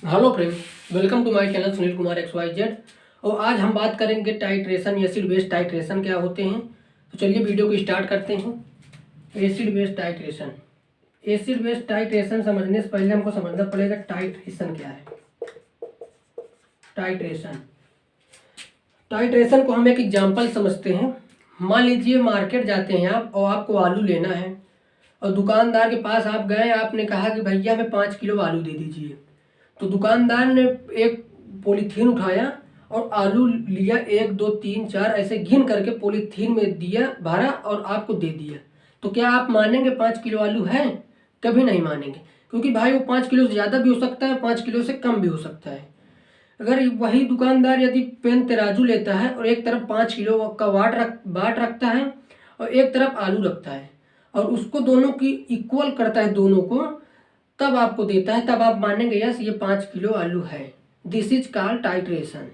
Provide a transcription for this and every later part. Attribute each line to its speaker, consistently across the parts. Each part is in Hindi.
Speaker 1: Hello friend, welcome to my channel Sunil Kumar XYZ। और आज हम बात करेंगे टाइट्रेशन, एसिड बेस टाइट्रेशन क्या होते हैं। तो चलिए वीडियो को स्टार्ट करते हैं। Acid base titration, acid base titration समझने से पहले हमको समझना पड़ेगा टाइट्रेशन क्या है। टाइट्रेशन टाइट्रेशन को हम एक एग्जांपल समझते हैं। मान लीजिए मार्केट जाते हैं आप और आपको आलू लेना है और दुकानदार के पास आप गए, आपने कहा कि भैया हमें 5 किलो आलू दे दीजिए। तो दुकानदार ने एक पॉलीथीन उठाया और आलू लिया, 1 2 3 4 ऐसे गिन करके पॉलीथीन में दिया, भरा और आपको दे दिया। तो क्या आप मानेंगे 5 किलो आलू है? कभी नहीं मानेंगे, क्योंकि भाई वो 5 किलो से ज़्यादा भी हो सकता है, 5 किलो से कम भी हो सकता है। अगर वही दुकानदार यदि पेन तराजू लेता है और एक तरफ 5 किलो का बाट रखता है और एक तरफ आलू रखता है और उसको दोनों की इक्वल करता है दोनों को, तब आपको देता है, तब आप मानेंगे यस ये 5 किलो आलू है। This is called titration.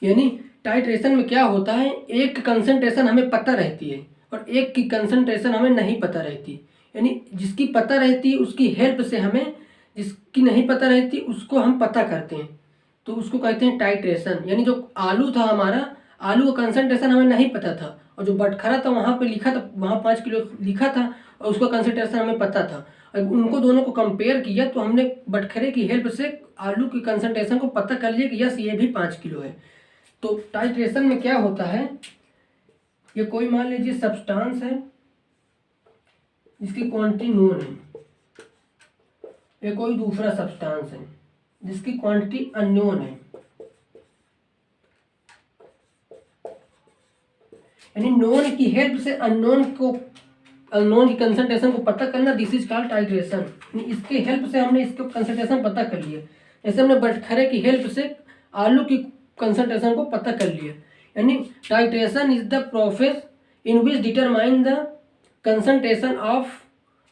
Speaker 1: यानी टाइट्रेशन में क्या होता है, एक कंसंट्रेशन हमें पता रहती है और एक की कंसंट्रेशन हमें नहीं पता रहती। यानी जिसकी पता रहती है उसकी हेल्प से हमें, जिसकी नहीं पता रहती उसको हम पता करते हैं, तो उसको कहते हैं टाइट्रेशन। यानी जो आलू था हमारा, आलू का कंसंट्रेशन हमें नहीं पता था और जो बटखरा था वहाँ पे लिखा था, वहाँ 5 किलो लिखा था और उसका कंसंट्रेशन हमें पता था। अब उनको दोनों को कंपेयर किया तो हमने बटखरे की हेल्प से आलू की कंसंट्रेशन को पता कर लिया कि यस ये भी 5 किलो है। तो टाइट्रेशन में क्या होता है, ये कोई मान लीजिए सब्सटेंस है जिसकी क्वांटिटी नोन है, ये कोई दूसरा सब्सटेंस है जिसकी क्वांटिटी अननोन है। यानी नोन की हेल्प से अननोन की कंसंट्रेशन को पता करना, दिस इज कॉल्ड टाइट्रेशन। इसके हेल्प से हमने इसके कंसंट्रेशन पता कर लिया, जैसे हमने बटखरे की हेल्प से आलू की कंसंट्रेशन को पता कर लिया। यानी titration is the process in which determine the concentration of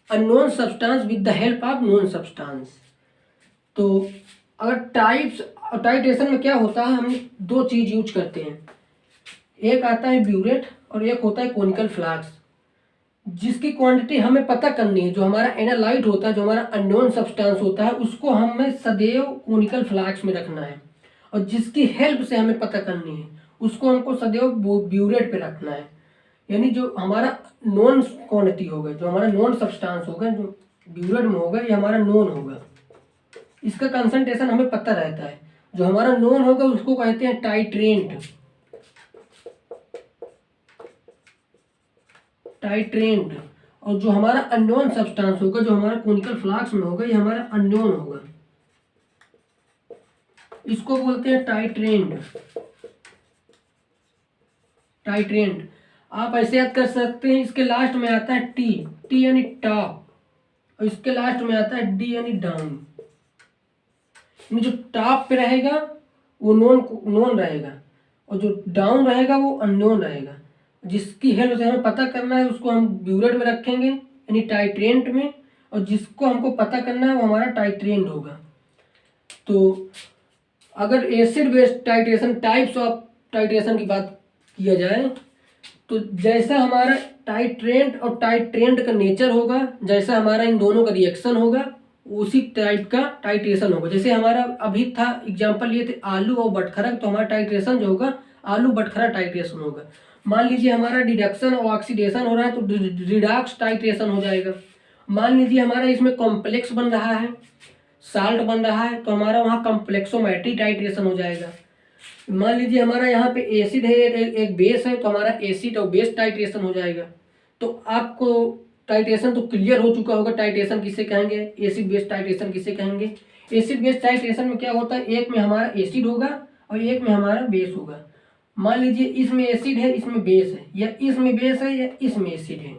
Speaker 1: unknown substance with the help of known substance. तो अगर टाइट्रेशन में क्या होता है, हम दो चीज यूज करते हैं, एक आता है ब्यूरेट और एक होता है कोनिकल फ्लास्क। जिसकी क्वांटिटी हमें पता करनी है, जो हमारा एनालाइट होता है, जो हमारा अननोन सब्सटेंस होता है, उसको हमें सदैव कोनिकल फ्लास्क में रखना है और जिसकी हेल्प से हमें पता करनी है उसको हमको सदैव ब्यूरेट पे रखना है। यानी जो हमारा नॉन क्वांटिटी होगा, जो हमारा नॉन सब्सटेंस होगा, जो ब्यूरेट में होगा, ये हमारा नॉन होगा, इसका कंसंट्रेशन हमें पता रहता है। जो हमारा नॉन होगा उसको कहते हैं टाइट्रेंट। और जो हमारा अननोन सब्सटेंस होगा, जो हमारा कोनिकल फ्लास्क में होगा, ये हमारा अननोन होगा, इसको बोलते हैं टाइट्रेंट। आप ऐसे याद कर सकते हैं, इसके लास्ट में आता है टी यानी टॉप और इसके लास्ट में आता है डी यानी डाउन। जो टॉप पे रहेगा वो नॉन रहेगा और जो डाउन रहेगा वो अननोन रहेगा। जिसकी हेल्प से हमें पता करना है उसको हम ब्यूरेट में रखेंगे यानी टाइट्रेंट में, और जिसको हमको पता करना है वो हमारा टाइट्रेंट होगा। तो अगर acid base titration, types of titration की बात किया जाए तो जैसा हमारा टाइट्रेंट और टाइट्रेंट का नेचर होगा, जैसा हमारा इन दोनों का रिएक्शन होगा, उसी टाइप का टाइट्रेशन होगा। जैसे हमारा अभी था एग्जांपल लिए थे आलू और बटखरा, तो हमारा टाइट्रेशन जो होगा आलू बटखरा टाइट्रेशन होगा। मान लीजिए हमारा डिडक्शन और ऑक्सीडेशन हो रहा है तो रिडॉक्स टाइट्रेशन हो जाएगा। मान लीजिए हमारा इसमें कॉम्प्लेक्स बन रहा है, साल्ट बन रहा है, तो हमारा वहाँ कॉम्प्लेक्सोमेट्री टाइट्रेशन हो जाएगा। मान लीजिए हमारा यहाँ पे एसिड है, एक बेस है, तो हमारा एसिड और बेस टाइट्रेशन हो जाएगा। तो आपको टाइट्रेशन तो क्लियर हो चुका होगा, टाइट्रेशन किसे कहेंगे, एसिड बेस टाइट्रेशन किसे कहेंगे। एसिड बेस टाइट्रेशन में क्या होता है, एक में हमारा एसिड होगा और एक में हमारा बेस होगा। मान लीजिए इसमें एसिड है, इसमें बेस है, या इसमें बेस है या इसमें एसिड है।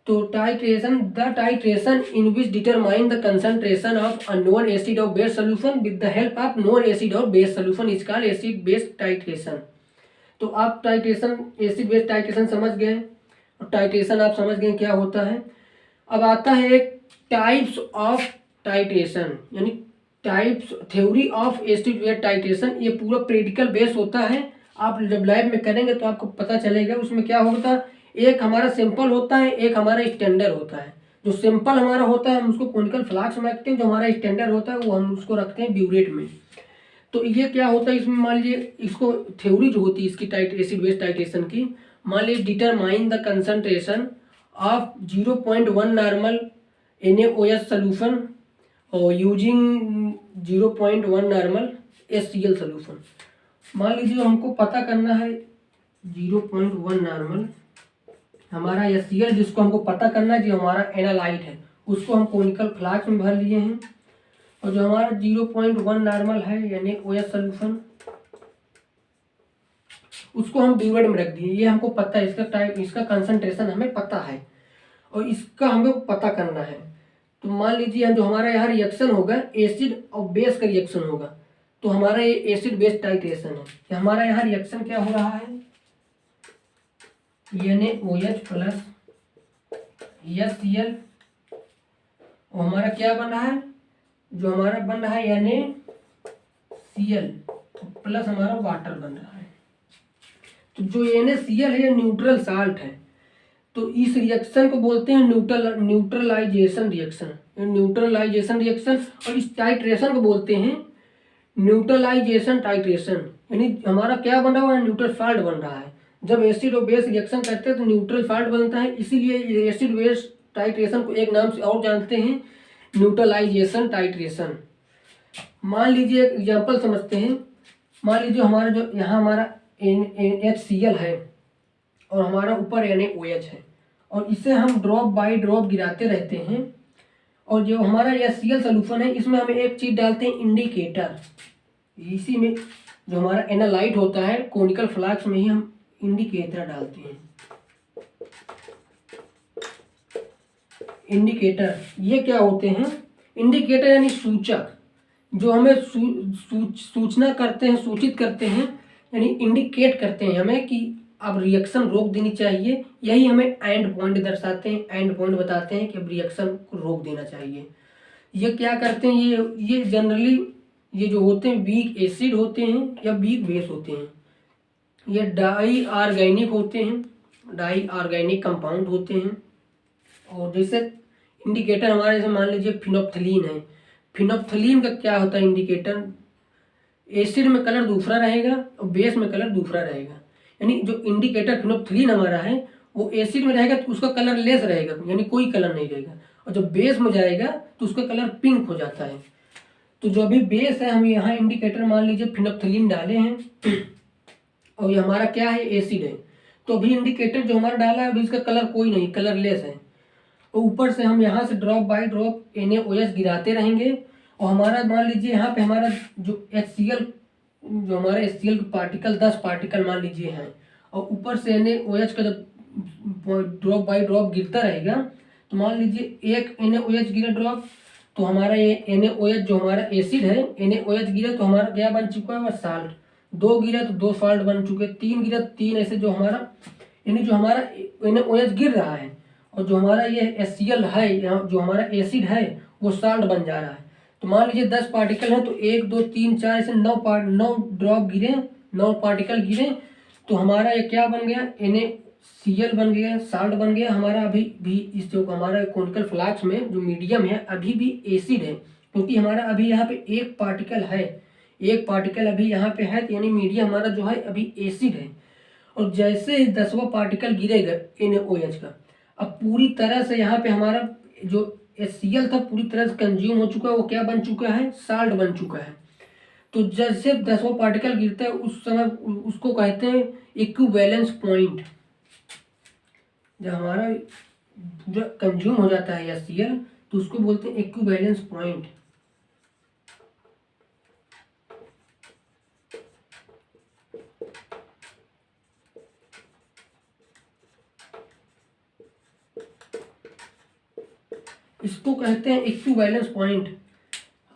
Speaker 1: तो titration, the titration in which determine the concentration of unknown acid और base solution with the help of known acid और base solution is called acid base titration. तो आप टाइट्रेशन, एसिड बेस टाइट्रेशन समझ गए और टाइट्रेशन आप समझ गए क्या होता है। अब आता है एक टाइप्स ऑफ टाइट्रेशन, यानी types, theory of acid base titration. ये पूरा प्रैक्टिकल बेस होता है, आप जब लैब में करेंगे तो आपको पता चलेगा। उसमें क्या होता है, एक हमारा सिंपल होता है, एक हमारा स्टैंडर्ड होता है। जो सिंपल हमारा होता है हम उसको कोनिकल फ्लास्क में रखते हैं, जो हमारा स्टैंडर्ड होता है वो हम उसको रखते हैं ब्यूरेट में। तो ये क्या होता है इसमें, मान लीजिए इसको थ्योरी जो होती है इसकी एसिड बेस टाइट्रेशन की, मान लीजिए determine the concentration of 0.1 normal NaOH solution और यूजिंग 0.1 नॉर्मल HCl सोल्यूशन। मान लीजिए हमको पता करना है 0.1 नॉर्मल हमारा HCl जिसको हमको पता करना है, जो हमारा एनालाइट है उसको हम कोनिकल फ्लास्क में भर लिए हैं, और जो हमारा 0.1 नॉर्मल है NaOH सोल्यूशन उसको हम ब्यूरेट में रख दिए। ये हमको पता है, इसका कंसंट्रेशन हमें पता है और इसका हमें पता करना है। तो मान लीजिए जो हमारा यहाँ रिएक्शन होगा एसिड और बेस का रिएक्शन होगा, तो हमारा ये एसिड बेस टाइट्रेशन है। कि हमारा यहाँ रिएक्शन क्या हो रहा है, NaOH प्लस HCl, और हमारा क्या बन रहा है, जो हमारा बन रहा है NaCl प्लस हमारा वाटर बन रहा है। तो जो NaCl है ये न्यूट्रल साल्ट है, तो इस रिएक्शन को बोलते हैं न्यूट्रलाइजेशन रिएक्शन, न्यूट्रलाइजेशन रिएक्शन। और इस टाइट्रेशन को बोलते हैं न्यूट्रलाइजेशन टाइट्रेशन, यानी हमारा क्या बन रहा है, न्यूट्रल साल्ट बन रहा है। जब एसिड और बेस रिएक्शन करते हैं तो न्यूट्रल साल्ट बनता है, इसीलिए एसिड बेस टाइट्रेशन को एक नाम से और जानते हैं, न्यूट्रलाइजेशन टाइट्रेशन। मान लीजिए एक एग्जांपल समझते हैं। मान लीजिए हमारा जो यहाँ हमारा HCl है और हमारा ऊपर NaOH है, और इसे हम ड्रॉप बाय ड्रॉप गिराते रहते हैं, और जो हमारा HCl सोल्यूशन है इसमें हमें एक चीज़ डालते हैं, इंडिकेटर। इसी में जो हमारा एनालाइट होता है कोनिकल फ्लास्क में ही हम इंडिकेटर डालते हैं। इंडिकेटर ये क्या होते हैं, इंडिकेटर यानी सूचक, जो हमें सूचना करते हैं, सूचित करते हैं, यानी इंडिकेट करते हैं हमें कि अब रिएक्शन रोक देनी चाहिए। यही हमें एंड पॉइंट दर्शाते हैं, एंड पॉइंट बताते हैं कि अब रिएक्शन को रोक देना चाहिए। ये क्या करते हैं, ये जनरली ये जो होते हैं वीक एसिड होते हैं या वीक बेस होते हैं, ये डाई ऑर्गेनिक होते हैं, डाई ऑर्गेनिक कंपाउंड होते हैं। और जैसे इंडिकेटर हमारे जैसे मान लीजिए फिनोप्थलीन है, फिनोप्थलीन का क्या होता है इंडिकेटर, एसिड में कलर दूसरा रहेगा और बेस में कलर दूसरा रहेगा। यानी जो इंडिकेटर फिनोप्थलीन हमारा है वो एसिड में रहेगा तो उसका कलर लेस रहेगा, यानी कोई कलर नहीं रहेगा, और जब बेस में जाएगा तो उसका कलर पिंक हो जाता है। तो जो अभी बेस है, हम यहाँ इंडिकेटर मान लीजिए फिनोप्थलीन डाले हैं और ये हमारा क्या है, एसिड है, तो अभी इंडिकेटर जो हमारा डाला है अभी इसका कलर कोई नहीं, कलर लेस है। और ऊपर से हम यहाँ से ड्रॉप बाय ड्रॉप NaOH गिराते रहेंगे, और हमारा मान लीजिए यहाँ पे हमारा जो HCl, जो हमारे HCl के पार्टिकल 10 पार्टिकल मान लीजिए हैं, और ऊपर से NaOH का जब ड्रॉप बाय ड्रॉप गिरता रहेगा, तो मान लीजिए एक NaOH गिरा ड्रॉप, तो हमारा ये NaOH जो हमारा एसिड है, NaOH गिरा तो हमारा क्या बन चुका है, वह साल्ट। 2 गिरा तो 2 साल्ट बन चुके, 3 गिरा 3, ऐसे जो हमारा यानी जो हमारा NaOH गिर रहा है और जो हमारा ये HCl है, जो हमारा एसिड है वो साल्ट बन जा रहा है। तो मान लीजिए 10 पार्टिकल हैं तो 1 2 3 4 ऐसे 9 ड्रॉप गिरे, 9 पार्टिकल गिरे, तो हमारा ये क्या बन गया, NaCl बन गया, साल्ट बन गया हमारा। अभी भी इस जो हमारा कोनिकल फ्लास्क में जो मीडियम है अभी भी एसिड है, क्योंकि हमारा अभी यहाँ पे एक पार्टिकल है, एक पार्टिकल अभी यहाँ पे है, यानी मीडियम हमारा जो है अभी एसिड है। और जैसे ही 10वां पार्टिकल गिरेगा NaOH का, अब पूरी तरह से यहाँ पे हमारा जो HCl था पूरी तरह से कंज्यूम हो चुका है, वो क्या बन चुका है, साल्ट बन चुका है। तो जैसे 10वां पार्टिकल गिरता है उस समय उसको कहते हैं इक्विवेलेंस पॉइंट। जब हमारा पूरा कंज्यूम हो जाता है HCl तो उसको बोलते हैं इक्विवेलेंस पॉइंट। इसको कहते हैं इक्विवेलेंस पॉइंट।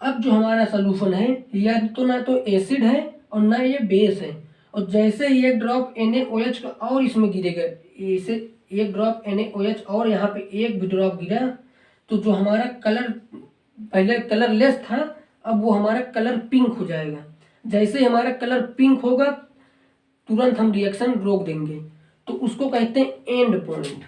Speaker 1: अब जो हमारा सोल्यूशन है या तो ना तो एसिड है और ना ये बेस है, और जैसे ही एक ड्रॉप NaOH का और इसमें गिरेगा, इसे एक ड्रॉप NaOH और यहाँ पे एक भी ड्रॉप गिरा, तो जो हमारा कलर पहले कलर लेस था अब वो हमारा कलर पिंक हो जाएगा। जैसे ही हमारा कलर पिंक होगा तुरंत हम रिएक्शन रोक देंगे, तो उसको कहते हैं एंड पॉइंट।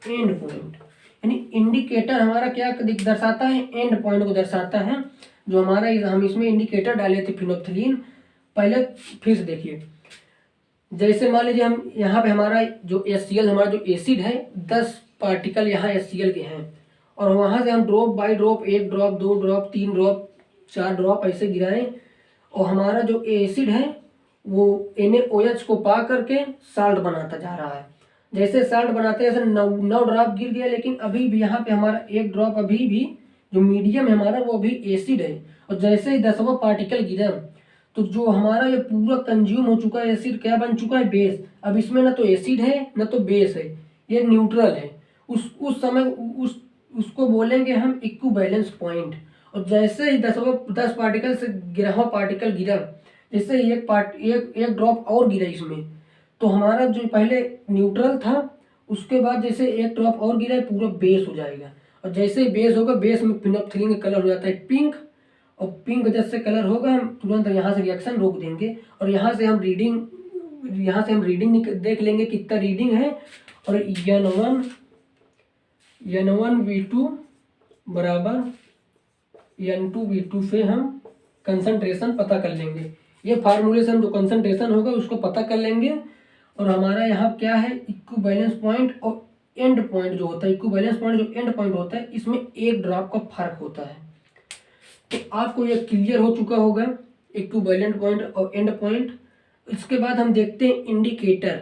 Speaker 1: एंड पॉइंट, यानी इंडिकेटर हमारा क्या दर्शाता है, एंड पॉइंट को दर्शाता है। जो हमारा हम इसमें इंडिकेटर डाले थे फिनोल्फ्थलीन, पहले फिर से देखिए, जैसे मान लीजिए हम यहाँ पे हमारा जो HCl हमारा जो एसिड है 10 पार्टिकल यहाँ HCl के हैं, और वहाँ से हम drop by drop 1 drop 2 drop 3 drop 4 drop ऐसे गिराएं, और हमारा जो एसिड है वो NaOH को पा करके साल्ट बनाता जा रहा है। जैसे साल्ट बनाते हैं जैसे 9 ड्रॉप गिर गया, लेकिन अभी भी यहाँ पे हमारा 1 ड्रॉप अभी भी जो मीडियम है हमारा वो अभी एसिड है, और जैसे ही 10वां पार्टिकल गिरा तो जो हमारा ये पूरा कंज्यूम हो चुका है एसिड क्या बन चुका है, बेस। अब इसमें ना तो एसिड है ना तो बेस है, ये न्यूट्रल है। उस समय उसको बोलेंगे हम इक्विवेलेंस पॉइंट। और जैसे ही 10 पार्टिकल से 11वां पार्टिकल गिरा, जैसे ही एक ड्रॉप और गिरा इसमें, तो हमारा जो पहले न्यूट्रल था उसके बाद जैसे एक ड्रॉप और गिरा पूरा बेस हो जाएगा, और जैसे ही बेस होगा बेस में फिनोल्फ्थलीन का कलर हो जाता है पिंक, और पिंक जैसे कलर होगा हम तुरंत यहाँ से रिएक्शन रोक देंगे, और यहाँ से हम रीडिंग देख लेंगे कितना रीडिंग है, और N1V2 बराबर N2V2 से हम कंसंट्रेशन पता कर लेंगे। ये फार्मूलेशन जो कंसंट्रेशन होगा उसको पता कर लेंगे, और हमारा यहाँ क्या है इक्विवेलेंस पॉइंट और एंड पॉइंट जो होता है, इक्विवेलेंस पॉइंट जो एंड पॉइंट होता है इसमें 1 ड्रॉप का फर्क होता है। तो आपको ये क्लियर हो चुका होगा इक्विवेलेंट पॉइंट और एंड पॉइंट। इसके बाद हम देखते हैं इंडिकेटर।